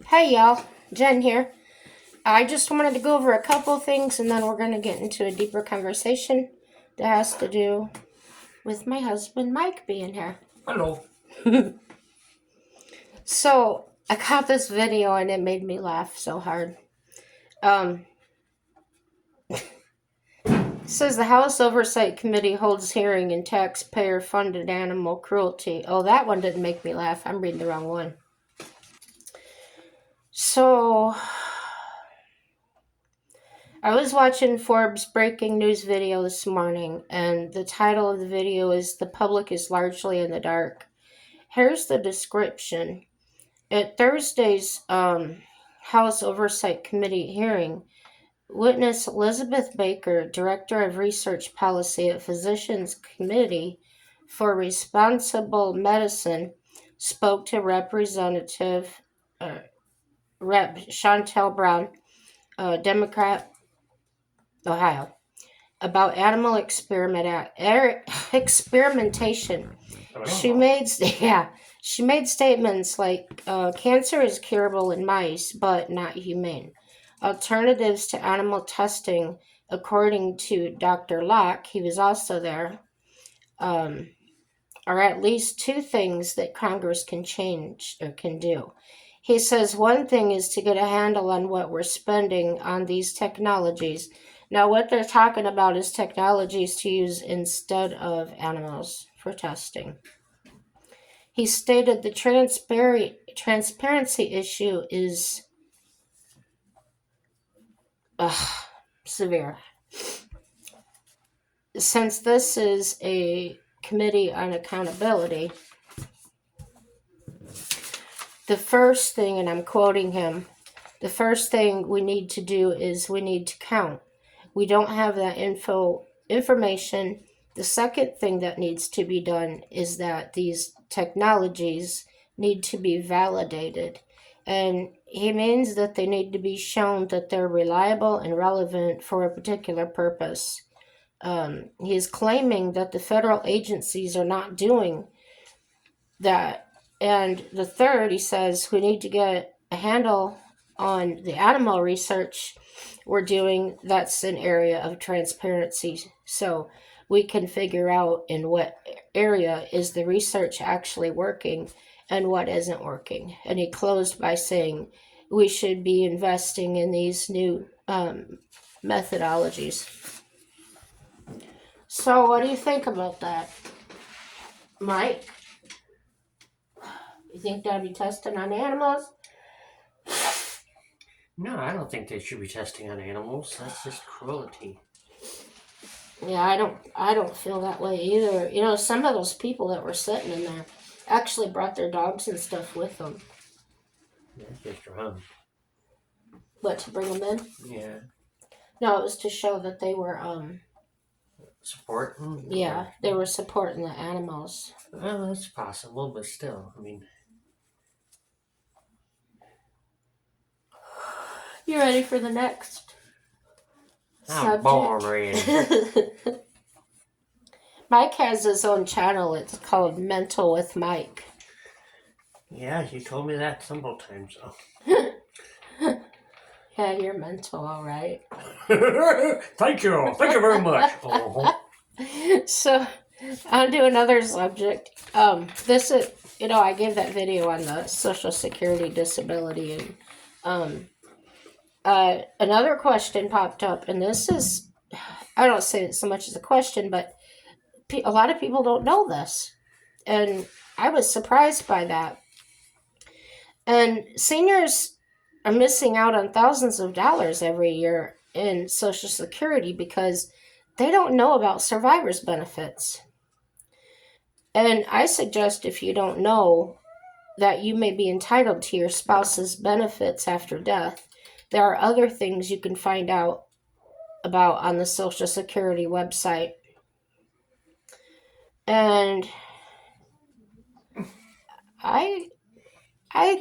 Hey y'all, Jen here. I just wanted to go over a couple things and then we're going to get into a deeper conversation that has to do with my husband Mike being here. Hello. So, I got this video and it made me laugh so hard. It says the House Oversight Committee holds hearing in taxpayer-funded animal cruelty. Oh, that one didn't make me laugh. I'm reading the wrong one. So, I was watching Forbes breaking news video this morning, and the title of the video is "The Public is Largely in the Dark." Here's the description. At Thursday's House Oversight Committee hearing, witness Elizabeth Baker, Director of Research Policy at Physicians Committee for Responsible Medicine, spoke to Representative Rep. Shontel Brown, Democrat, Ohio, about animal experimentation. She made statements like cancer is curable in mice, but not humane. Alternatives to animal testing, according to Dr. Locke, he was also there, are at least two things that Congress can change or can do. He says one thing is to get a handle on what we're spending on these technologies. Now, what they're talking about is technologies to use instead of animals for testing. He stated the transparency issue is severe. Since this is a committee on accountability, the first thing, and I'm quoting him, the first thing we need to do is we need to count. We don't have that information. The second thing that needs to be done is that these technologies need to be validated. And he means that they need to be shown that they're reliable and relevant for a particular purpose. He is claiming that the federal agencies are not doing that. And the third, he says, we need to get a handle on the animal research we're doing. That's an area of transparency. So we can figure out in what area is the research actually working and what isn't working. And he closed by saying we should be investing in these new methodologies. So what do you think about that, Mike? You think they'll be testing on animals? No, I don't think they should be testing on animals. That's just cruelty. Yeah, I don't feel that way either. You know, some of those people that were sitting in there actually brought their dogs and stuff with them. That's just wrong. What, to bring them in? Yeah. No, it was to show that they were Supporting? Yeah, they were supporting the animals. Well, that's possible, but still, I mean. You ready for the next I'm born ready. Mike has his own channel. It's called Mental with Mike. Yeah, you told me that several times, though. Yeah, you're mental, all right. Thank you. Thank you very much. Uh-huh. So, on to another subject. This is, I gave that video on the Social Security disability, and another question popped up, and this is, I don't say it so much as a question, but a lot of people don't know this, and I was surprised by that. And seniors are missing out on thousands of dollars every year in Social Security because they don't know about survivor's benefits. And I suggest, if you don't know that you may be entitled to your spouse's benefits after death, there are other things you can find out about on the Social Security website. And I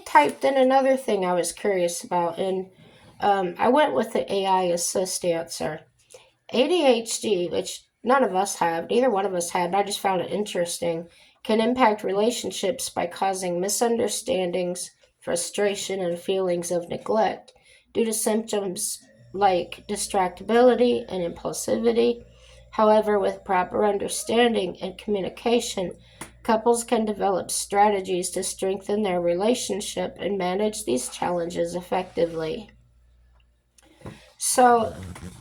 typed in another thing I was curious about, and I went with the AI assist answer. ADHD, which none of us have, neither one of us had, but I just found it interesting, can impact relationships by causing misunderstandings, frustration, and feelings of neglect due to symptoms like distractibility and impulsivity. However, with proper understanding and communication, couples can develop strategies to strengthen their relationship and manage these challenges effectively. So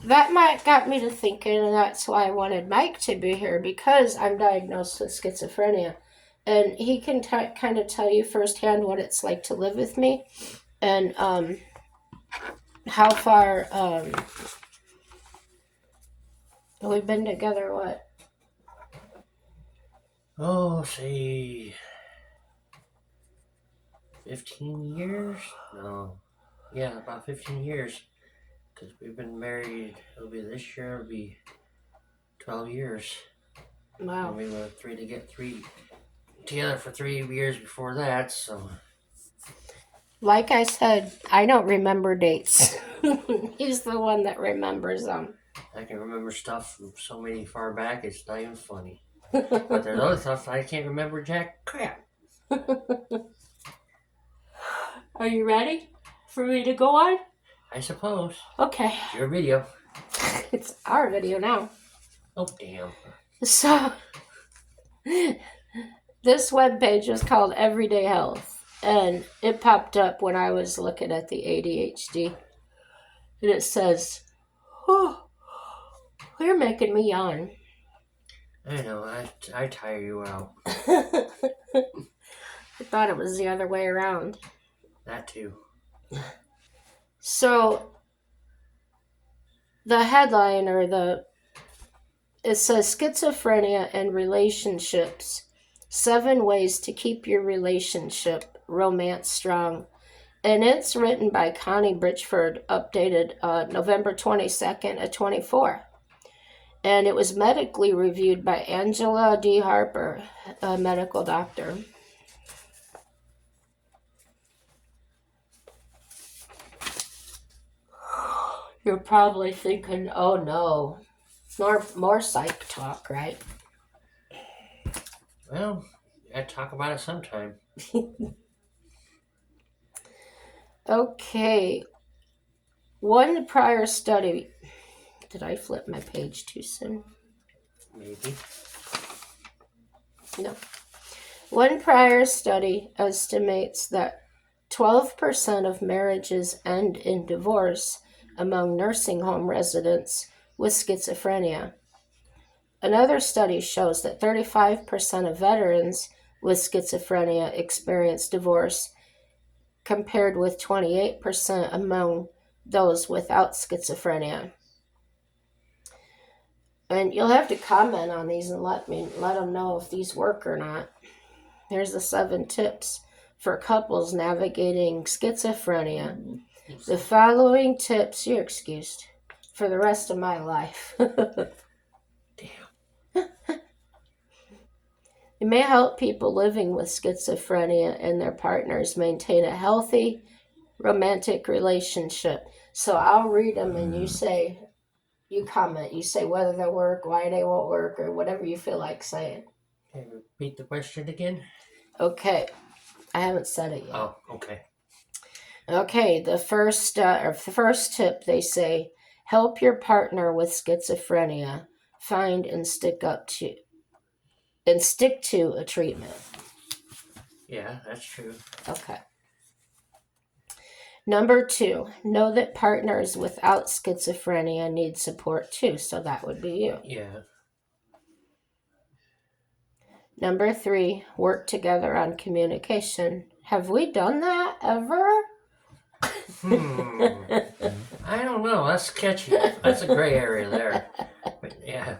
that might got me to thinking, and that's why I wanted Mike to be here, because I'm diagnosed with schizophrenia, and he can kind of tell you firsthand what it's like to live with me, and how far we've been together. What? Oh, say 15 years? No. Yeah, about 15 years. Because we've been married, it'll be this year, it'll be 12 years. Wow. And we were three together for 3 years before that, so. Like I said, I don't remember dates. He's the one that remembers them. I can remember stuff from so many far back, it's not even funny. But there's other stuff I can't remember jack crap. Are you ready for me to go on? I suppose. Okay. It's your video. It's our video now. Oh, damn. So, this webpage is called Everyday Health, and it popped up when I was looking at the ADHD. And it says, oh, you're making me yawn. I know, I tire you out. I thought it was the other way around. That too. So, the headline it says schizophrenia and relationships, 7 ways to keep your relationship romance strong. And it's written by Connie Bridgeford, updated November 22nd of 24. And it was medically reviewed by Angela D. Harper, a medical doctor. You're probably thinking, oh no, more psych talk, right? Well, I talk about it sometime. Okay. One prior study. Did I flip my page too soon? Maybe. No. One prior study estimates that 12% of marriages end in divorce among nursing home residents with schizophrenia. Another study shows that 35% of veterans with schizophrenia experience divorce, compared with 28% among those without schizophrenia. And you'll have to comment on these and let them know if these work or not. Here's the 7 tips for couples navigating schizophrenia. The following tips, you're excused, for the rest of my life. Damn. It may help people living with schizophrenia and their partners maintain a healthy romantic relationship. So I'll read them and you comment. You say whether they work, why they won't work, or whatever you feel like saying. Can you repeat the question again? Okay. I haven't said it yet. Oh, okay. Okay, the first tip, they say, help your partner with schizophrenia find and stick to a treatment. Yeah, that's true. Okay. Number 2, know that partners without schizophrenia need support too, so that would be you. Yeah. Number 3, work together on communication. Have we done that ever? I don't know. That's sketchy. That's a gray area there. But yeah,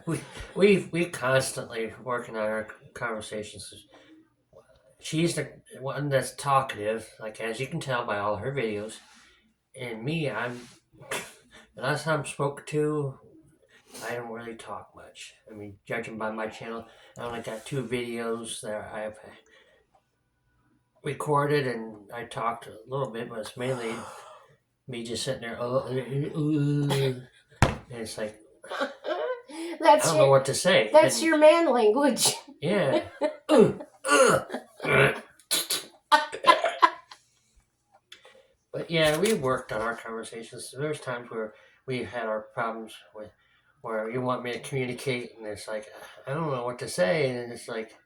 we constantly working on our conversations. She's the one that's talkative, like as you can tell by all her videos, and me, the last time I'm spoke to, I don't really talk much. I mean, judging by my channel, I only got 2 videos that I've recorded, and I talked a little bit, but it's mainly me just sitting there, and it's like, I don't know what to say. That's your man language. Yeah. But yeah, we worked on our conversations. There's times where we had our problems with where you want me to communicate, and it's like I don't know what to say, and it's like,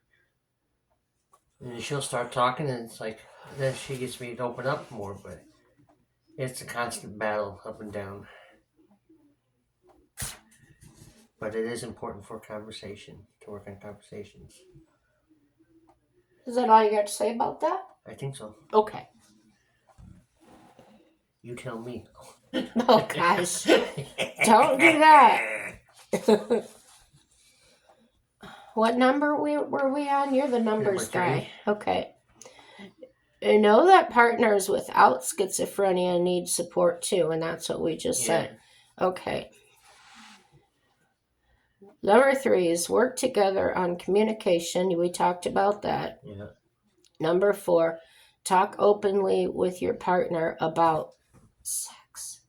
and she'll start talking, and it's like then she gets me to open up more, but it's a constant battle up and down. But it is important for conversation to work on conversations. Is that all you got to say about that? I think so. Okay. You tell me. Oh, gosh. Don't do that. What number were we on? You're the numbers guy. Okay. I know that partners without schizophrenia need support too, and that's what we just said. Okay. Number 3 is work together on communication. We talked about that. Yeah. Number 4, talk openly with your partner about sex.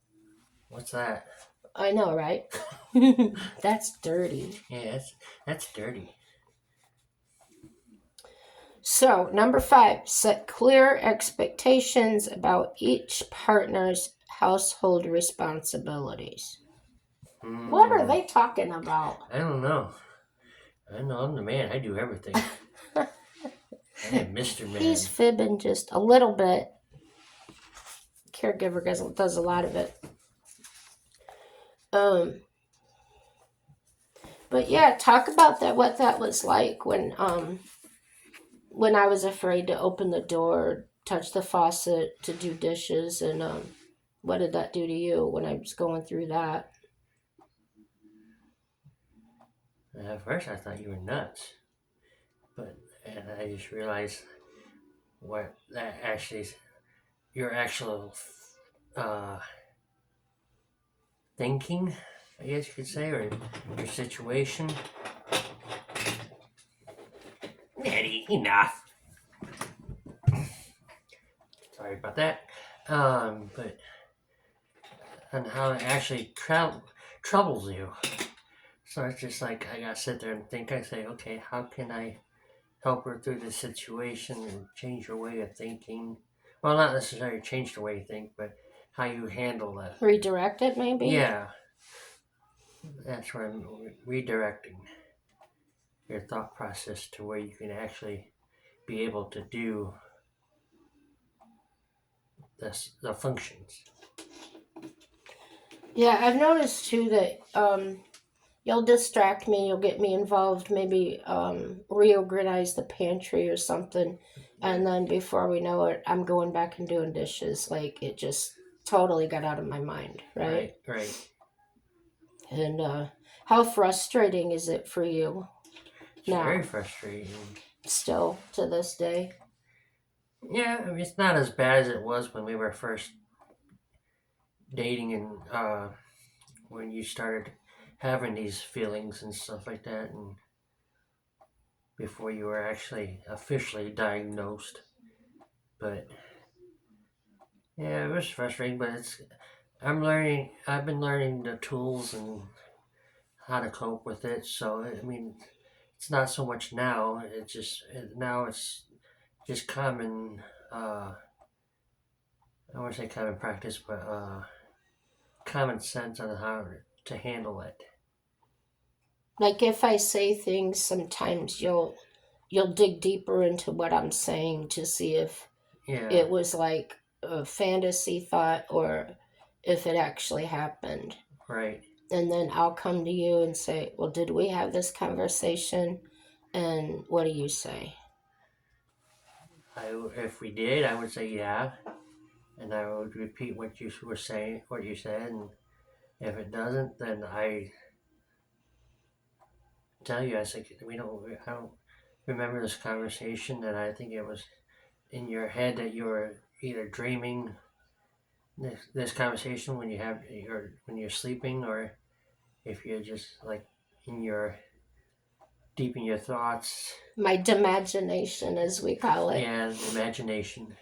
What's that? I know, right? That's dirty. Yeah, that's dirty. So, number 5, set clear expectations about each partner's household responsibilities. What are they talking about? I don't know. I know I'm the man. I do everything. I am Mr. Man. He's fibbing just a little bit. Caregiver does a lot of it. But yeah, talk about that. What that was like when I was afraid to open the door, touch the faucet to do dishes, and what did that do to you when I was going through that? At first, I thought you were nuts, and I just realized what that actually is. Your actual thinking, I guess you could say, or your situation. Eddie, enough. Sorry about that. But and how it actually troubles you. So it's just like I gotta sit there and think. I say, okay, how can I help her through this situation and change her way of thinking? Well, not necessarily change the way you think, but how you handle that. Redirect it, maybe? Yeah. That's where I'm redirecting your thought process to where you can actually be able to do the functions. Yeah, I've noticed too that you'll distract me, you'll get me involved, maybe reorganize the pantry or something, and then before we know it, I'm going back and doing dishes. Like, it just totally got out of my mind, right? Right. And how frustrating is it for you It's now? very frustrating. Still, to this day? Yeah, I mean, it's not as bad as it was when we were first dating and when you started having these feelings and stuff like that, and before you were actually officially diagnosed. But yeah, it was frustrating, but I've been learning the tools and how to cope with it. So I mean, it's not so much now. Now it's just common. I won't say common practice, but common sense on how to handle it. Like, if I say things, sometimes you'll dig deeper into what I'm saying to see if it was like a fantasy thought or if it actually happened. Right. And then I'll come to you and say, well, did we have this conversation? And what do you say? If we did, I would say yeah, and I would repeat what you were saying, what you said, and if it doesn't, then I tell you, I say I don't remember this conversation, and I think it was in your head that you were either dreaming this conversation when when you're sleeping, or if you're just like in your deep in your thoughts. My demagination, as we call it. Yeah, imagination.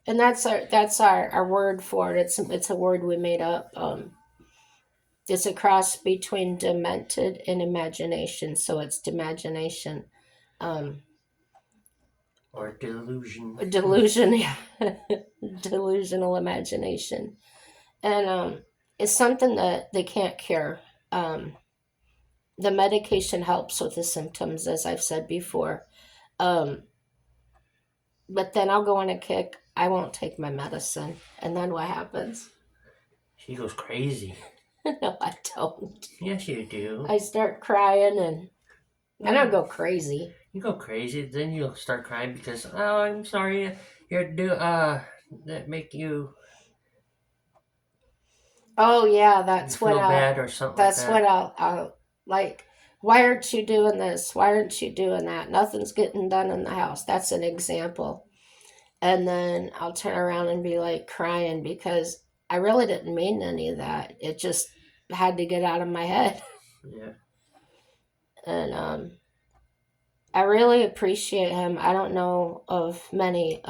And that's our word for it. It's a word we made up. It's a cross between demented and imagination, so it's demagination. or delusion. delusion, yeah. Delusional imagination. And it's something that they can't cure. Um, the medication helps with the symptoms, as I've said before. Um, but then I'll go on a kick. I won't take my medicine. And then what happens? She goes crazy. No, I don't. Yes, you do. I start crying and I don't go crazy. You go crazy, then you'll start crying because I'm sorry, that make you Oh yeah, that's what feel I'll. bad or something That's like what that. I'll like. Why aren't you doing this? Why aren't you doing that? Nothing's getting done in the house. That's an example. And then I'll turn around and be like crying because I really didn't mean any of that. It just had to get out of my head. Yeah. And I really appreciate him. I don't know of many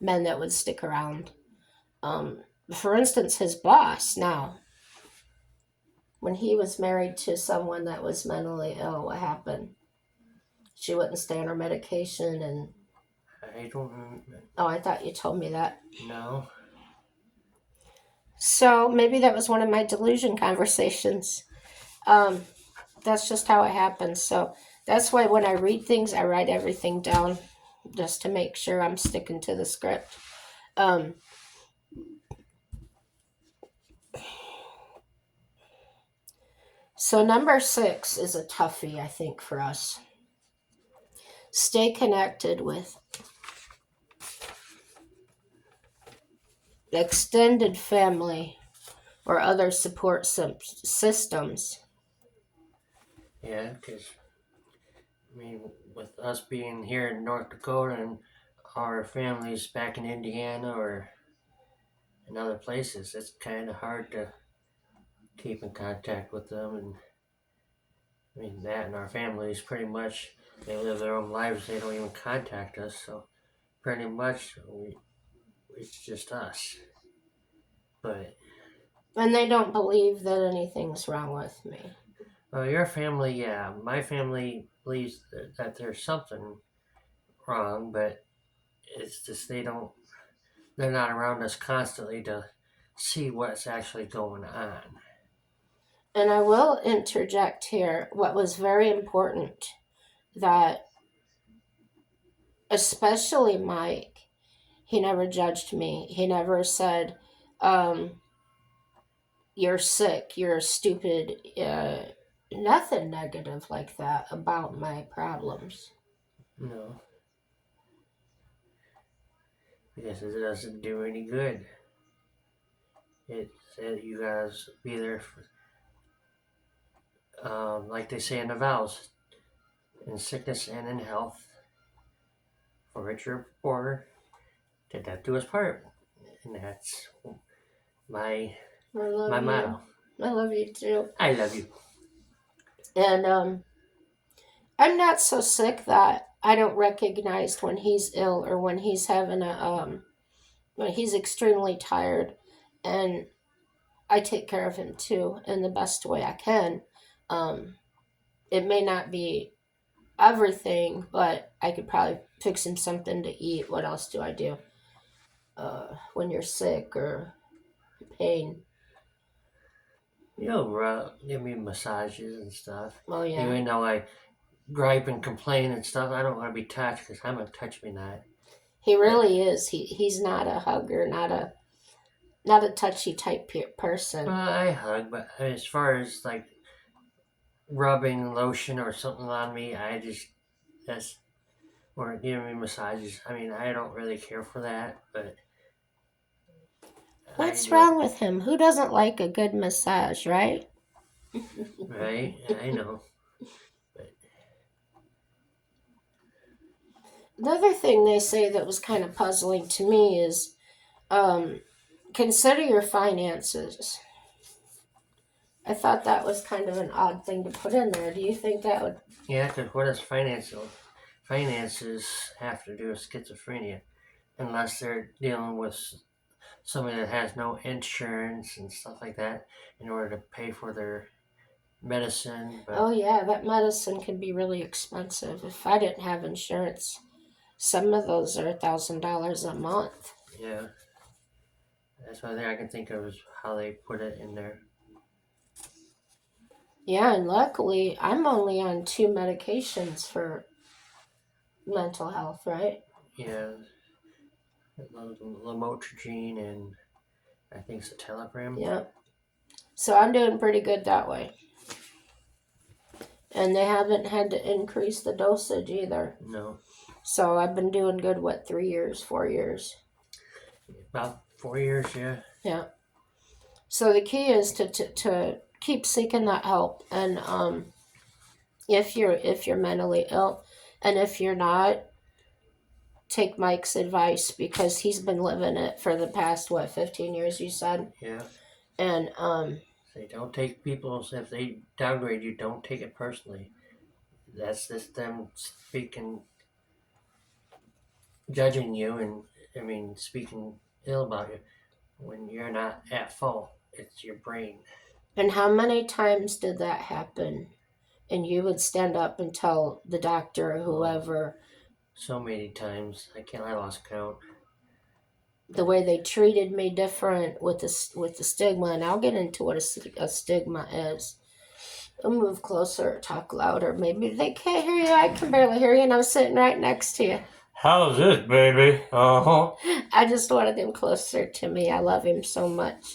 men that would stick around. For instance, his boss now, when he was married to someone that was mentally ill, what happened? She wouldn't stay on her medication, and I don't oh, I thought you told me that. know. So maybe that was one of my delusion conversations. Um, that's just how it happens. So that's why when I read things, I write everything down just to make sure I'm sticking to the script. Um, so number 6 is a toughie, I think, for us. Stay connected with extended family or other support systems. Yeah, because I mean, with us being here in North Dakota and our families back in Indiana or in other places, it's kind of hard to keep in contact with them. And I mean, that and our families pretty much, they live their own lives, they don't even contact us. So pretty much, it's just us. But And they don't believe that anything's wrong with me. your family, yeah, my family believes that there's something wrong, but it's just they're not around us constantly to see what's actually going on. And I will interject here what was very important that, especially Mike, he never judged me. He never said, you're sick, you're stupid, nothing negative like that about my problems. No, because it doesn't do any good. It said you guys be there for, like they say in the vows, in sickness and in health, for richer or poorer, to death do us part. And that's my I love my you. motto. I love you too. I love you. And I'm not so sick that I don't recognize when he's ill or when he's having when he's extremely tired, and I take care of him too in the best way I can. Um, it may not be everything, but I could probably fix him something to eat. What else do I do? When you're sick or pain. Give me massages and stuff. Oh yeah. Even though I gripe and complain and stuff, I don't want to be touched because I'm a touch me not. He really is. He's not a hugger, not a touchy type person. I hug, but as far as like rubbing lotion or something on me, that's or giving me massages. I mean, I don't really care for that, but What's wrong with him? Who doesn't like a good massage, right? Right, I know. But The other thing they say that was kind of puzzling to me is consider your finances. I thought that was kind of an odd thing to put in there. Do you think that would? yeah, because what does finances have to do with schizophrenia? Unless they're dealing with somebody that has no insurance and stuff like that in order to pay for their medicine. But Oh yeah, that medicine can be really expensive. If I didn't have insurance, Some of those are $1,000 a month. Yeah. That's one thing I can think of is how they put it in there. Yeah, and luckily I'm only on 2 medications for mental health, right? Yeah. Lamotrigine and I think it's a Telegram. Yeah. So I'm doing pretty good that way. And they haven't had to increase the dosage either. No. So I've been doing good, 3 years, 4 years? About 4 years, yeah. Yeah. So the key is to keep seeking that help. And if you're mentally ill, and if you're not, take Mike's advice, because he's been living it for the past 15 years, you said? Yeah. And Say don't take people, if they downgrade you, don't take it personally. That's just them speaking, judging you, and I mean speaking ill about you when you're not at fault. It's your brain. and how many times did that happen? And you would stand up and tell the doctor or whoever So many times, I lost count. the way they treated me different with the stigma. And I'll get into what a stigma is. I'll move closer, talk louder. Maybe they can't hear you. I can barely hear you, and I'm sitting right next to you. How's this, baby? Uh-huh. I just wanted him closer to me. I love him so much.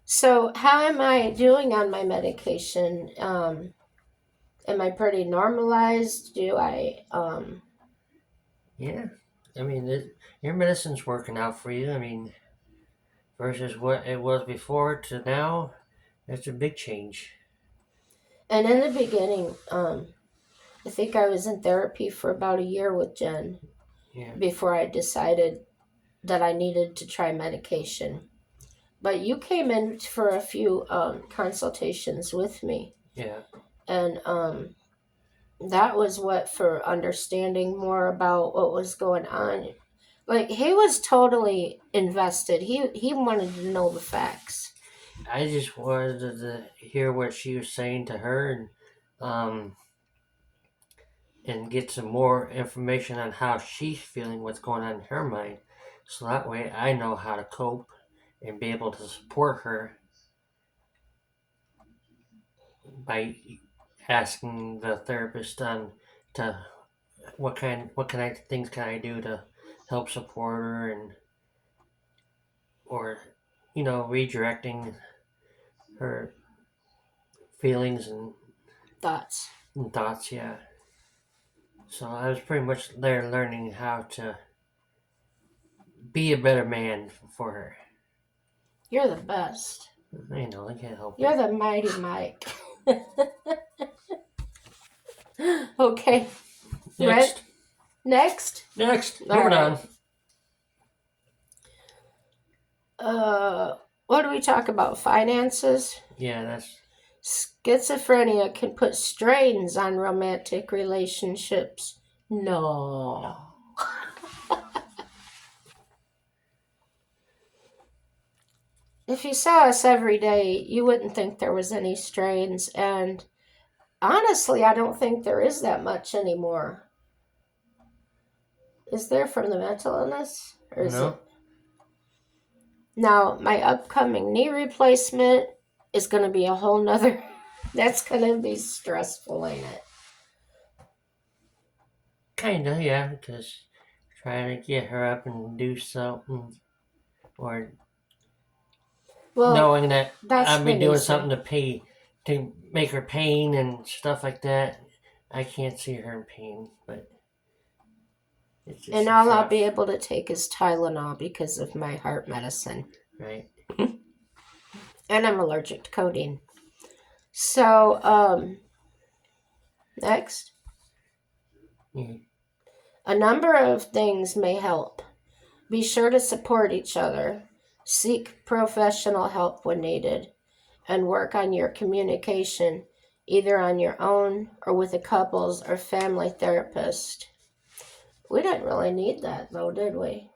So, how am I doing on my medication? Am I pretty normalized? Do I Yeah. I mean, your medicine's working out for you. I mean, versus what it was before to now, that's a big change. And in the beginning, I think I was in therapy for about a year with Jen. Yeah. Before I decided that I needed to try medication. But you came in for a few consultations with me. Yeah. And that was what, for understanding more about what was going on. Like, he was totally invested. He wanted to know the facts. I just wanted to hear what she was saying to her, and get some more information on how she's feeling, what's going on in her mind, so that way I know how to cope and be able to support her by asking the therapist on to what things can I do to help support her, and or redirecting her feelings Thoughts. and thoughts. Yeah. So I was pretty much there learning how to be a better man for her. You're the best. I know, I can't help You're it. the mighty Mike. Okay. Next. Next. Next. All Moving right. on. What do we talk about? Finances? Yeah, that's. Schizophrenia can put strains on romantic relationships. No. If you saw us every day, you wouldn't think there was any strains. And honestly, I don't think there is that much anymore. Is there, from the mental illness? Or is No. it? Now, my upcoming knee replacement is going to be a whole nother. That's going to be stressful, ain't it? Kinda, yeah, because trying to get her up and do something, or Well, knowing that that's I've been been doing easy. something to make her pain and stuff like that. I can't see her in pain, but it's just. And all I'll be able to take is Tylenol because of my heart medicine. Right. And I'm allergic to codeine. So, next. Mm. A number of things may help. Be sure to support each other. Seek professional help when needed. And work on your communication, either on your own or with a couples or family therapist. We didn't really need that, though, did we?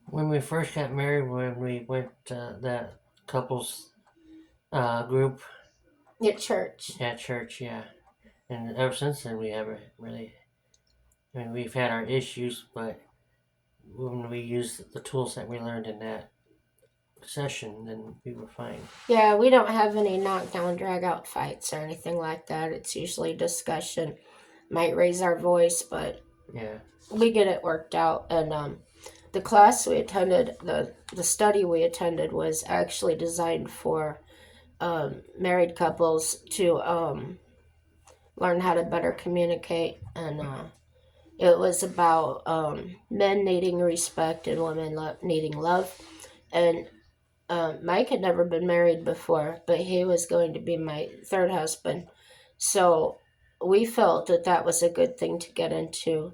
When we first got married, when we went to that couples group At church. at church, yeah, and ever since then we haven't really I mean, we've had our issues, but when we used the tools that we learned in that session, then we were fine. Yeah, we don't have any knockdown, drag out fights or anything like that. It's usually discussion. Might raise our voice, but Yeah. we get it worked out. And the class we attended, the study we attended was actually designed for married couples to learn how to better communicate. And it was about men needing respect and women needing love. And Mike had never been married before, but he was going to be my third husband. So we felt that that was a good thing to get into.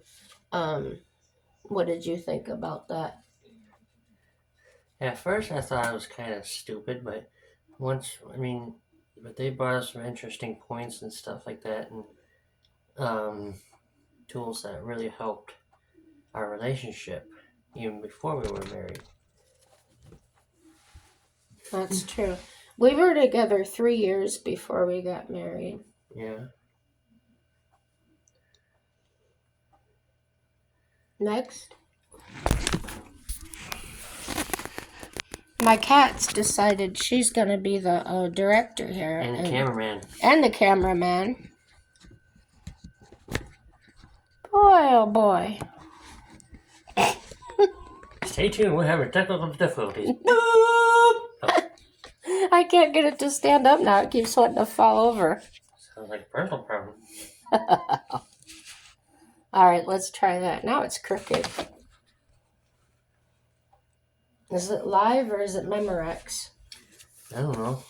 What did you think about that? At first, I thought it was kind of stupid, but but they brought us some interesting points and stuff like that, and tools that really helped our relationship even before we were married. That's true. We were together 3 years before we got married. Yeah. Next. My cat's decided she's going to be the director here. And the cameraman. And the cameraman. Boy, oh boy. Stay tuned, we're having technical difficulties. I can't get it to stand up now. It keeps wanting to fall over. Sounds like a personal problem. All right, let's try that. Now it's crooked. Is it live or is it Memorex? I don't know.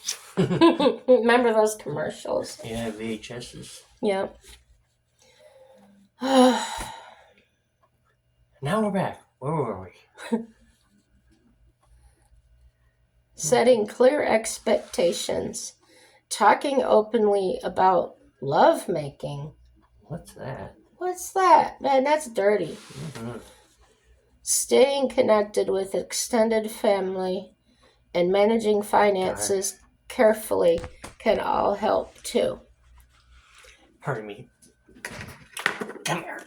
Remember those commercials? Yeah, VHSs. Yep. Now we're back. Where were we? Setting clear expectations. Talking openly about love making. What's that? What's that? Man, that's dirty. Mm-hmm. Staying connected with extended family and managing finances carefully can all help too. Pardon me. Come here.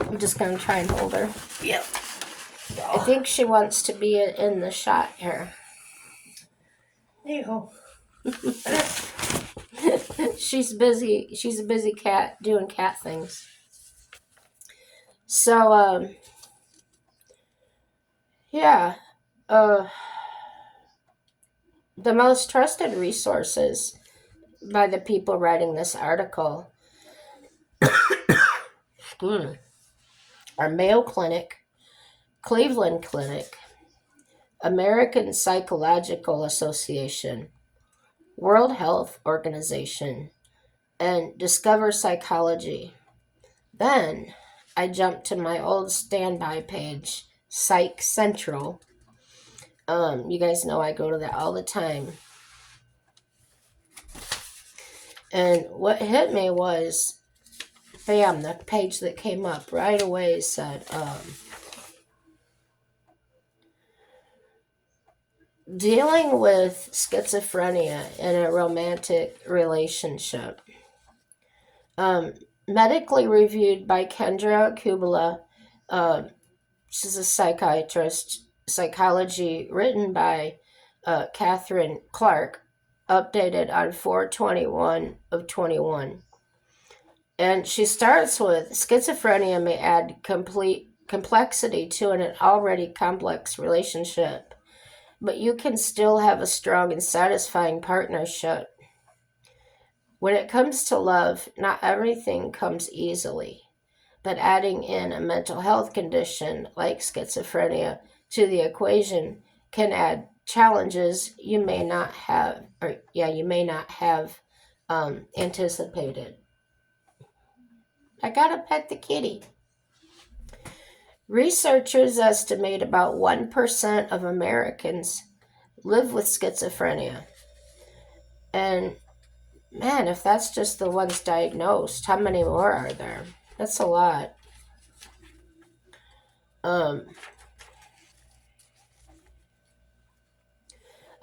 I'm just going to try and hold her. Yep. I think she wants to be in the shot here. There you go. She's busy. She's a busy cat doing cat things. So, yeah. The most trusted resources by the people writing this article are Mayo Clinic, Cleveland Clinic, American Psychological Association, World Health Organization, and Discover Psychology. Then I jumped to my old standby page, Psych Central. You guys know I go to that all the time. And what hit me was, bam, the page that came up right away said, dealing with schizophrenia in a romantic relationship. Medically reviewed by Kendra Kubala. She's a psychiatrist. Psychology written by Catherine Clark. Updated on 4/21 of 21. And she starts with schizophrenia may add complexity to an already complex relationship, but you can still have a strong and satisfying partnership. When it comes to love, not everything comes easily, but adding in a mental health condition like schizophrenia to the equation can add challenges you may not have anticipated. I gotta pet the kitty. Researchers estimate about 1% of Americans live with schizophrenia. And man, if that's just the ones diagnosed, how many more are there? That's a lot.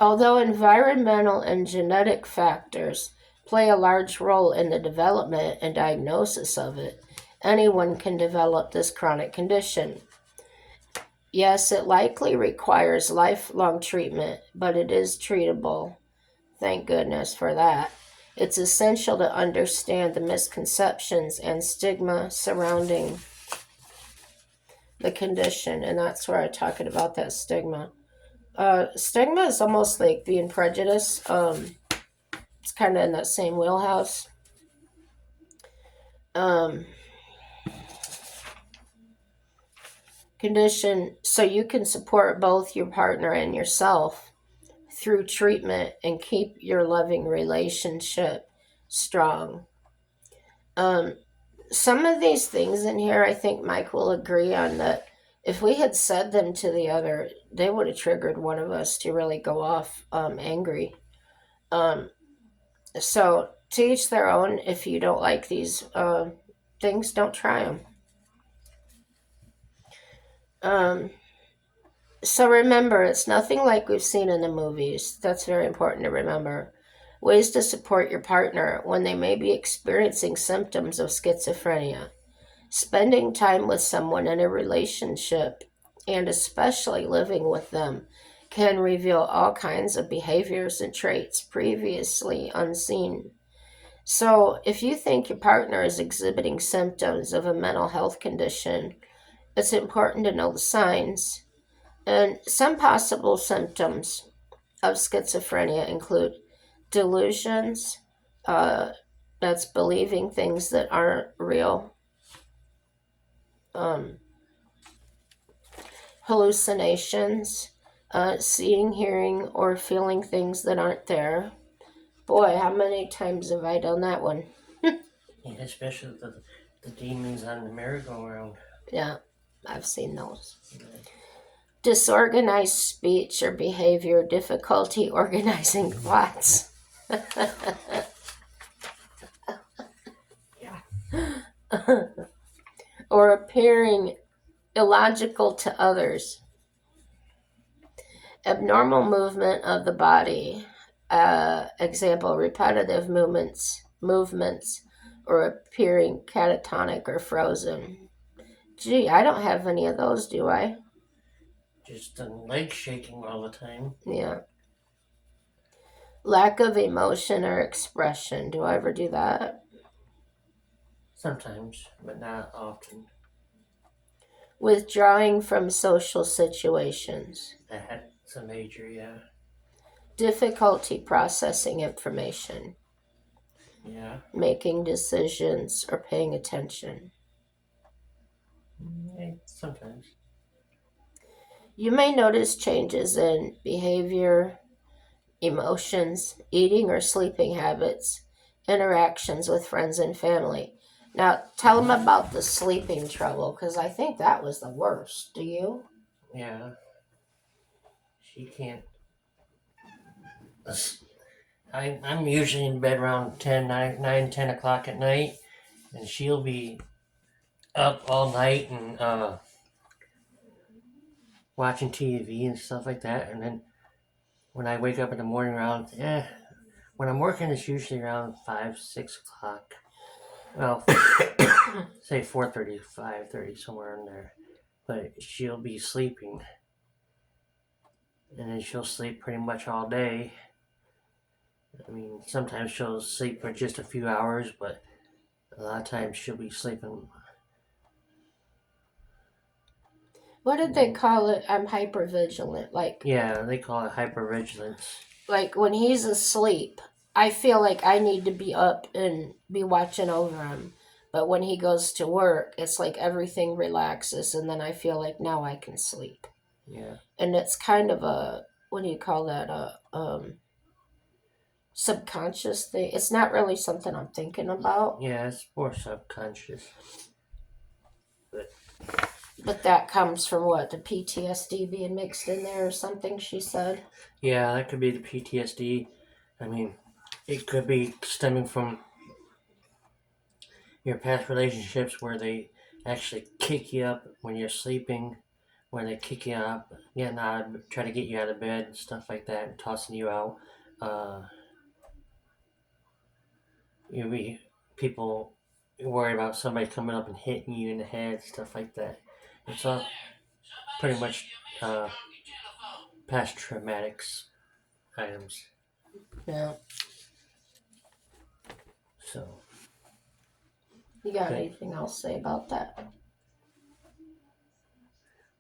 Although environmental and genetic factors play a large role in the development and diagnosis of it. Anyone can develop this chronic condition. Yes, it likely requires lifelong treatment, but it is treatable. Thank goodness for that. It's essential to understand the misconceptions and stigma surrounding the condition, and that's where I'm talking about that stigma. Stigma is almost like being prejudiced. It's kind of in that same wheelhouse. Um, Condition so you can support both your partner and yourself through treatment and keep your loving relationship strong. Um, some of these things in here, I think Mike will agree on that. If we had said them to the other, they would have triggered one of us to really go off angry. Um, so, to each their own. If you don't like these things, don't try them. So remember, it's nothing like we've seen in the movies. That's very important to remember. Ways to support your partner when they may be experiencing symptoms of schizophrenia. Spending time with someone in a relationship, and especially living with them, can reveal all kinds of behaviors and traits previously unseen. So, if you think your partner is exhibiting symptoms of a mental health condition, it's important to know the signs. And some possible symptoms of schizophrenia include delusions, that's believing things that aren't real, um, hallucinations, seeing, hearing, or feeling things that aren't there. Boy, how many times have I done that one? Yeah, especially the demons on the merry-go-round. Yeah, I've seen those. Disorganized speech or behavior, difficulty organizing thoughts. Or appearing illogical to others. Abnormal movement of the body. Example, repetitive movements, or appearing catatonic or frozen. Gee, I don't have any of those, do I? Just the leg shaking all the time. Yeah. Lack of emotion or expression. Do I ever do that? Sometimes, but not often. Withdrawing from social situations. That's a major, yeah. Difficulty processing information. Yeah. Making decisions or paying attention. Sometimes. You may notice changes in behavior, emotions, eating or sleeping habits, interactions with friends and family. Now, tell them about the sleeping trouble, because I think that was the worst. Do you? Yeah. She can't. I'm usually in bed around 10 o'clock at night, and she'll be up all night and watching TV and stuff like that. And then when I wake up in the morning around, when I'm working, it's usually around 5, 6 o'clock. Well, say 4:30, 5:30, somewhere in there. But she'll be sleeping, and then she'll sleep pretty much all day. I mean, sometimes she'll sleep for just a few hours, but a lot of times she'll be sleeping. What did they call it? I'm hypervigilant. Yeah, they call it hypervigilance. Like when he's asleep, I feel like I need to be up and be watching over him. But when he goes to work, it's like everything relaxes, and then I feel like now I can sleep. Yeah. And it's kind of a, what do you call that? A subconscious thing. It's not really something I'm thinking about. Yeah, it's more subconscious. But that comes from what? The PTSD being mixed in there or something, she said? Yeah, that could be the PTSD. I mean, it could be stemming from your past relationships where they actually kick you up when you're sleeping, when they kick you up, try to get you out of bed and stuff like that, and tossing you out. you be people worry about somebody coming up and hitting you in the head, stuff like that. It's all pretty much past traumatics items. Yeah. So You got okay. anything else to say about that?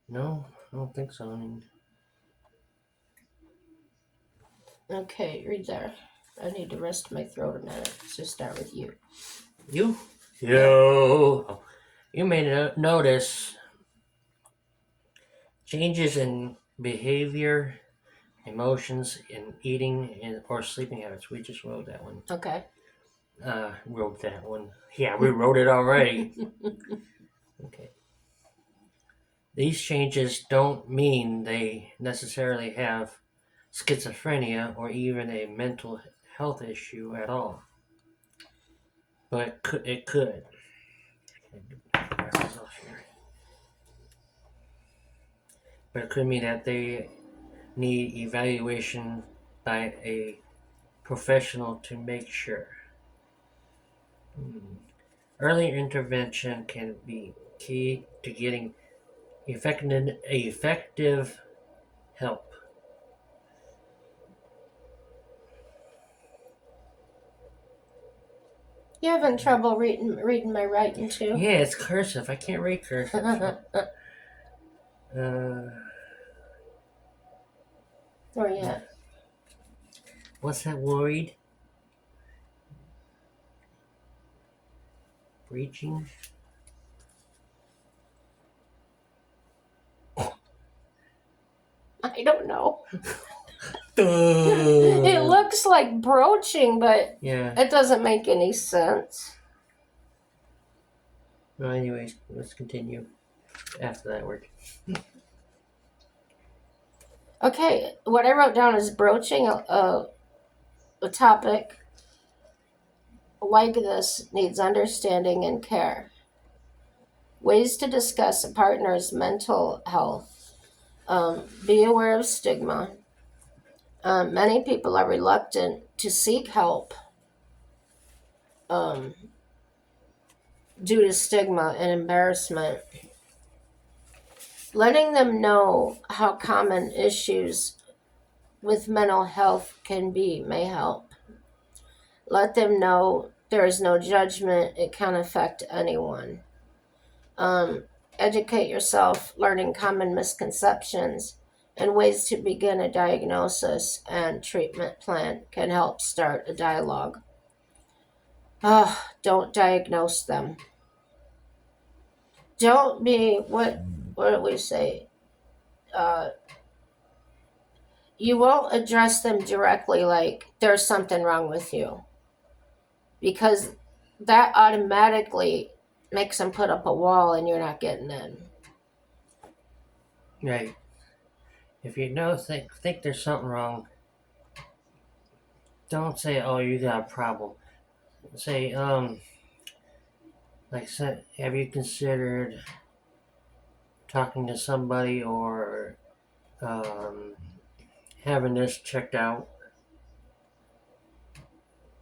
No, I don't think so. I mean, Okay, read there. I need to rest my throat a minute. So start with you. you, you may notice changes in behavior, emotions, in eating, or sleeping habits. We just wrote that one. Okay. Wrote that one. Yeah, we wrote it already. Okay. These changes don't mean they necessarily have schizophrenia or even a mental health issue at all. But it could. But it could mean that they need evaluation by a professional to make sure. Early intervention can be key to getting effective help. You having trouble reading my writing too? Yeah, it's cursive. I can't read cursive. Where you at? What's that worried? Breaching? I don't know. It looks like broaching, but Yeah. it doesn't make any sense. Well, anyways, let's continue after that word. Okay, what I wrote down is broaching a topic like this needs understanding and care. Ways to discuss a partner's mental health. Be aware of stigma. Many people are reluctant to seek help due to stigma and embarrassment. Letting them know how common issues with mental health can be may help. Let them know there is no judgment, it can affect anyone. Educate yourself, learning common misconceptions and ways to begin a diagnosis and treatment plan can help start a dialogue. Don't diagnose them. Don't be, what do we say? You won't address them directly like there's something wrong with you, because that automatically makes them put up a wall and you're not getting in. Right. If you think there's something wrong, don't say, "Oh, you got a problem." Say, like I said, have you considered talking to somebody or having this checked out?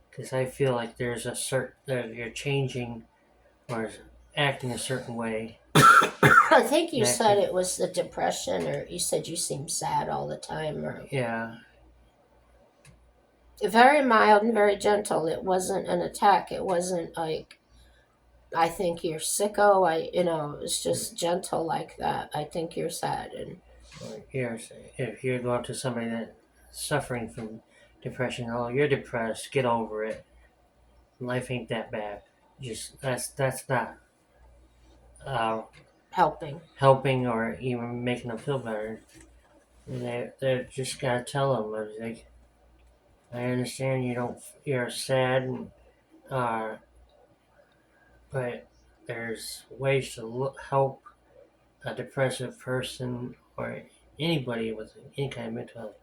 Because I feel like there's a certain that you're changing or acting a certain way. I think you That said could- it was the depression, or you said you seem sad all the time, or Yeah. very mild and very gentle. It wasn't an attack. It wasn't like, I think you're sicko. It's just gentle like that. I think you're sad. And If you're going to somebody that's suffering from depression, oh, you're depressed, get over it. Life ain't that bad. Just that's not helping or even making them feel better. They just gotta tell them, like, I understand you're sad, and, but there's ways to help a depressive person or anybody with any kind of mental health.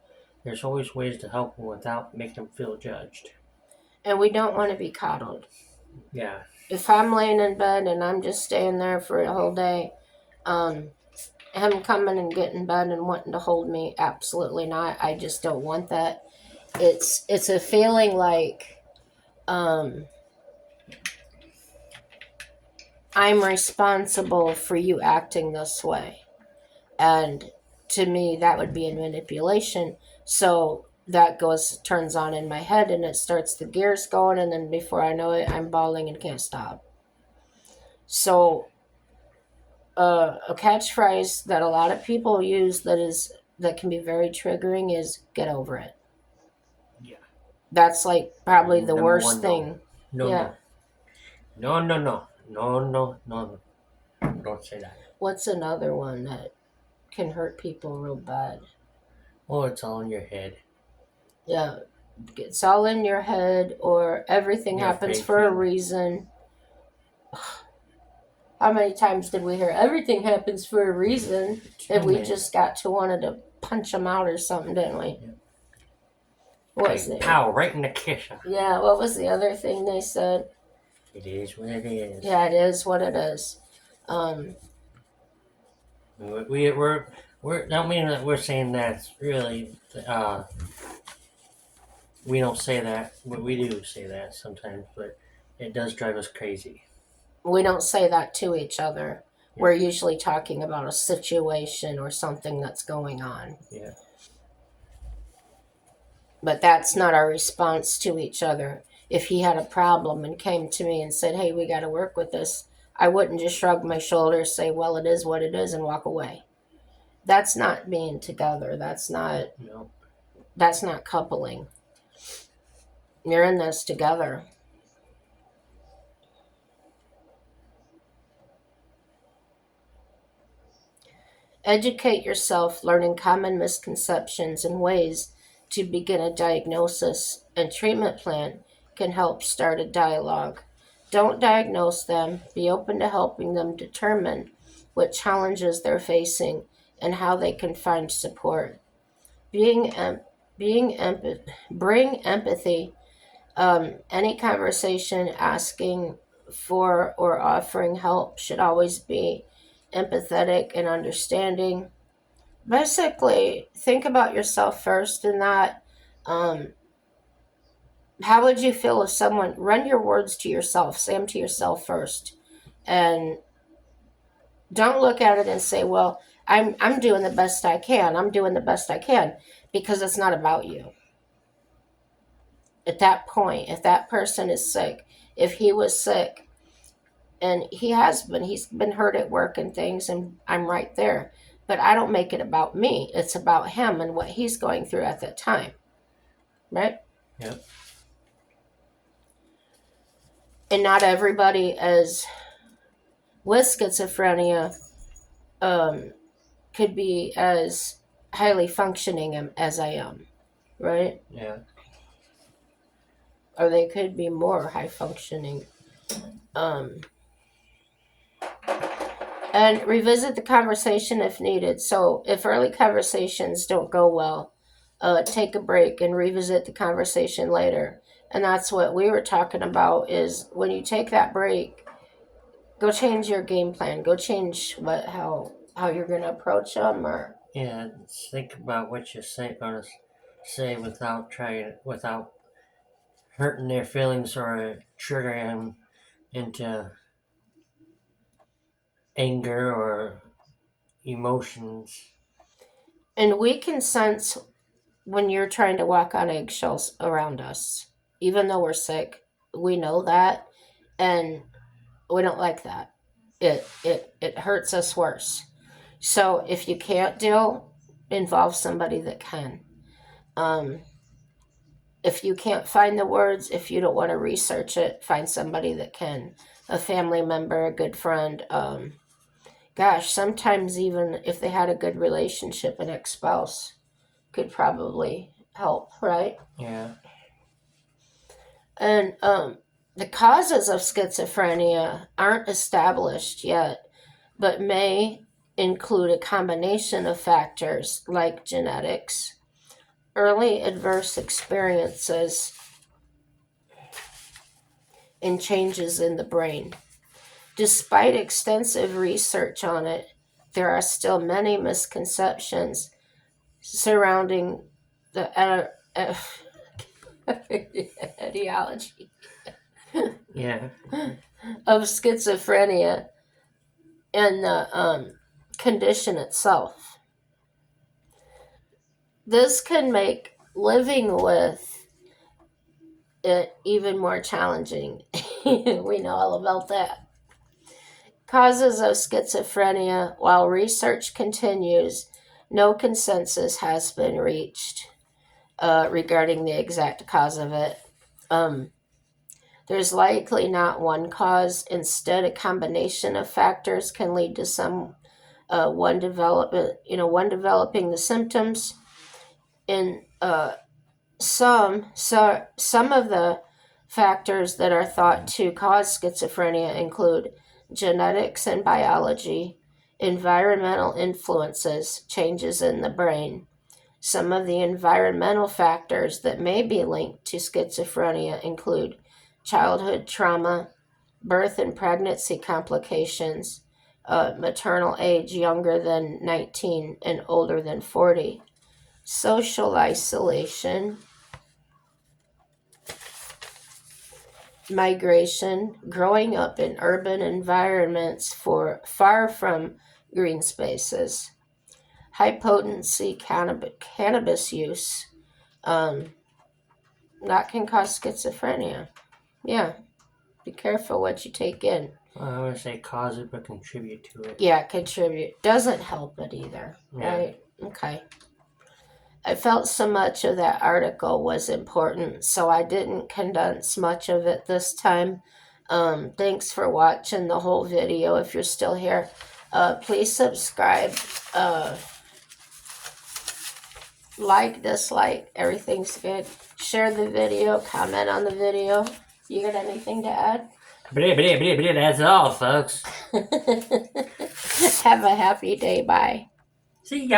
There's always ways to help them without making them feel judged. we don't want to be coddled. Yeah. If I'm laying in bed and I'm just staying there for a whole day, him coming and getting in bed and wanting to hold me, absolutely not. I just don't want that. It's a feeling like I'm responsible for you acting this way. And to me, that would be a manipulation. So that turns on in my head, and it starts the gears going. And then before I know it, I'm bawling and can't stop. So, a catchphrase that a lot of people use that can be very triggering is "get over it." Yeah. That's like probably the Number worst one, thing. no, Yeah. no, no, no, no, no, no, no. Don't say that. What's another one that can hurt people real bad? Oh, it's all in your head. Yeah, it's all in your head, or everything You're happens for a faking. reason. How many times did we hear everything happens for a reason? And we just got to wanted to punch them out or something, didn't we? Yeah. What was it? Pow, right in the kisser. Yeah, what was the other thing they said? It is what it is. Yeah, it is what it is. We're don't mean that we're saying that's really we don't say that, but we do say that sometimes, but it does drive us crazy. We don't say that to each other. Yeah. We're usually talking about a situation or something that's going on. Yeah. But that's not our response to each other. If he had a problem and came to me and said, "Hey, we got to work with this," I wouldn't just shrug my shoulders, say, "Well, it is what it is," and walk away. That's not being together. That's not coupling. You're in this together. Educate yourself, learning common misconceptions and ways to begin a diagnosis and treatment plan can help start a dialogue. Don't diagnose them, be open to helping them determine what challenges they're facing and how they can find support. Bring empathy. Any conversation asking for or offering help should always be empathetic and understanding. Basically, think about yourself first in that. How would you feel if someone run your words to yourself, say them to yourself first, and don't look at it and say, "Well, I'm doing the best I can. I'm doing the best I can," because it's not about you. At that point, if that person is sick, if he was sick, and he's been hurt at work and things, and I'm right there, but I don't make it about me. It's about him and what he's going through at that time, right? Yep. And not everybody is with schizophrenia could be as highly functioning as I am, right? Yeah. Or they could be more high functioning. And revisit the conversation if needed. So if early conversations don't go well, take a break and revisit the conversation later. And that's what we were talking about is when you take that break, go change your game plan. Go change how you're going to approach them. Or Yeah. Think about what you're going to say without hurting their feelings or triggering them into anger or emotions. and we can sense when you're trying to walk on eggshells around us, even though we're sick. We know that, and we don't like that. It hurts us worse. So if you can't deal, involve somebody that can. Um, if you can't find the words, if you don't want to research it, find somebody that can. A family member, a good friend. Gosh, sometimes even if they had a good relationship, an ex-spouse could probably help, right? Yeah. And the causes of schizophrenia aren't established yet, but may include a combination of factors like genetics, early adverse experiences, and changes in the brain. Despite extensive research on it, there are still many misconceptions surrounding the etiology. Yeah. of schizophrenia and the condition itself. This can make living with it even more challenging. We know all about that. Causes of schizophrenia. While research continues, no consensus has been reached regarding the exact cause of it. There's likely not one cause. Instead, a combination of factors can lead to one developing the symptoms. In some of the factors that are thought to cause schizophrenia include genetics and biology, environmental influences, changes in the brain. Some of the environmental factors that may be linked to schizophrenia include childhood trauma, birth and pregnancy complications, maternal age younger than 19 and older than 40, social isolation, migration, growing up in urban environments far from green spaces, high potency cannabis use, that can cause schizophrenia. Yeah, be careful what you take in. Well, I would say cause it, but contribute to it. Yeah, contribute. Doesn't help it either, Yeah. right? Okay. I felt so much of that article was important, so I didn't condense much of it this time. Thanks for watching the whole video. If you're still here, please subscribe, like, dislike, everything's good. Share the video, comment on the video. You got anything to add? That's all, folks. Have a happy day. Bye. See ya.